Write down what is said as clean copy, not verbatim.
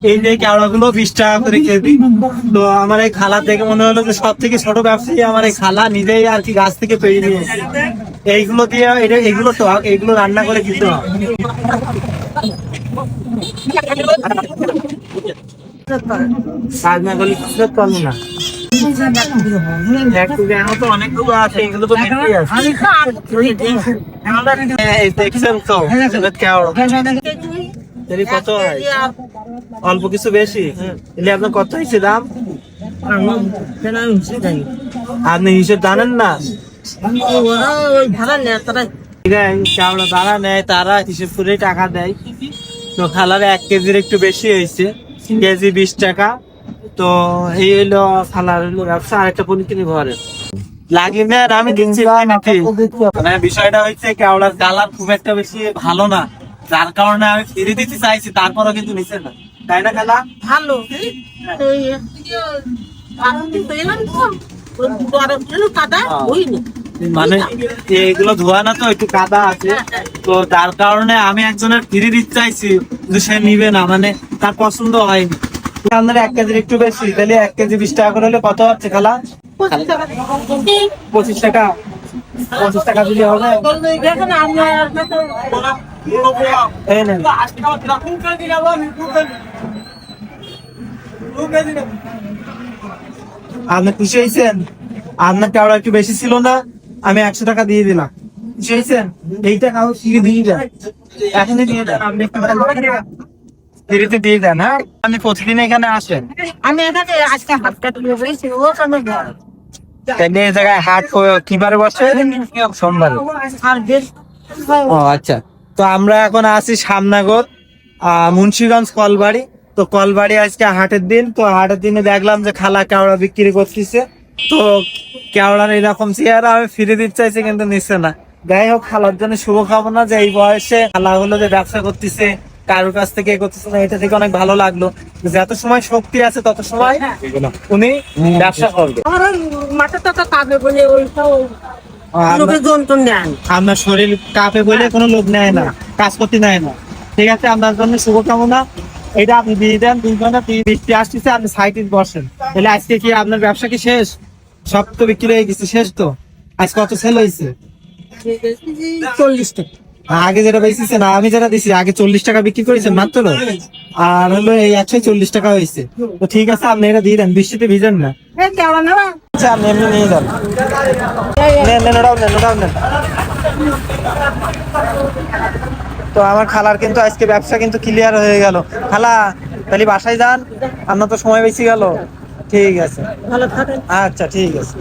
এই যে কেওড়া গুলো 20 টাকা করে কেজি। তো আমার এই খালা থেকে মনে হলো যে সব থেকে ছোট ব্যবসায়ী আমার এই খালা নিজেই আর কি গাছ থেকে পেয়ে নিয়ে এসেছে। এইগুলো দিয়ে এগুলো টক, এগুলো রান্না করে দিতে হবে। রান্না করলে কিছু পাবো না। তো অনেকগুলো আছে, এগুলো তো বিক্রি আছে। এই দেখছেন তো কেওড়া কত হয়? অল্প কিছু বেশি। এলে আপনার কত হয়েছে দাম? আপনি হিসেব জানেন না? চাউলা তারা নেয়, তারা হিসেব করে টাকা দেয়। তো খালার 1 কেজির একটু বেশি হয়েছে, কেজি 20 টাকা। তো এই হইলো খালার হইলো ব্যবসা। আরেকটা পলি কিনে ঘরে লাগিয়ে নেন, আমি দিচ্ছি। মানে বিষয়টা হচ্ছে কেওড়ার কালার খুব একটা বেশি ভালো না, যার কারণে আমি ফিরে দিতে চাইছি, তারপরও কিন্তু নিচ্ছে না। তাই না খালা? ভালো মানে এগুলো ধোয়া না, তো একটু কাদা আছে। তো যার কারণে আমি একজনের ফিরে দিতে চাইছি, কিন্তু সে নিবে না, মানে তার পছন্দ হয়নি। আপনার 1 কেজির একটু বেশি, তাহলে 1 কেজি 20 টাকা করে হলে কত হচ্ছে খালা? 25 টাকা। 25 টাকা দিলে হবে? এই নেন। আপনি খুশি হয়েছেন? আপনার কেওড়া একটু বেশি ছিল না, আমি 100 টাকা দিয়ে দিলাম। খুশি হয়েছেন? এই টাকা ফিরে দিয়ে দেন, এখনই দিয়ে দেন। আপনি ফিরিতে দিয়ে দেন। হ্যাঁ, আপনি প্রতিদিন এখানে আসেন? আমি এখানে আজকে হাত কাটলে বলেছি ও কেন তাহলে এই জায়গায় হাট কিবারে বসে? সোমবার। আর বেশ ও আচ্ছা। তো আমরা এখন আছি শামনগর, মুন্সিগঞ্জ কলবাড়ি। তো কলবাড়ি আজকে হাটের দিন। তো হাটের দিনে দেখলাম যে খালা কেওড়া বিক্রি করতেছে। তো কেওড়ার এরকম চেহারা আমি ফিরে দিতে চাইছি, কিন্তু নিচ্ছে না। যাই হোক, খালার জন্য শুভকামনা যে এই বয়সে খালা হলো যে ব্যবসা করতেছে, কারোর কাছ থেকে করতেছে না, এটা থেকে অনেক ভালো লাগলো। যত সময় শক্তি আছে তত সময় উনি ব্যবসা করবে। আমার মাথাটা তো কাঁপে বলে ওই লোকের যন্ত্রণ নেন। আপনার শরীর কাঁপে বলে কোনো লোক নেয় না, কাজ করতে নেয় না। ঠিক আছে, আপনার জন্য শুভকামনা। এটা আপনি দিয়ে দেন। 2 ঘন্টা 20 আসতেছে, আপনি সাইটে বসেন। তাহলে আজকে কি আপনার ব্যবসা কি শেষ? সব তো বিক্রি হয়ে গেছে, শেষ তো। আজ কত সেল হয়েছে? 40 টাকা। আগে যেটা বেশিছে না, আমি যেটা দিছি আগে 40 টাকা বিক্রি করেছেন মাত্র। আর হলো এই 140 টাকা হয়েছে। তো ঠিক আছে, আপনি এটা দিয়ে দেন, বৃষ্টিতে ভিজেন না। কেমন না? আচ্ছা, আপনি এমনি নিয়ে যান। নেন, ওটাও নেন। তো আমার খালার কিন্তু আজকে ব্যবসা কিন্তু ক্লিয়ার হয়ে গেল। খালা, তাহলে বাসায় যান, আপনার তো সময় বেশি গেল। ঠিক আছে, ভালো থাকেন। আচ্ছা ঠিক আছে।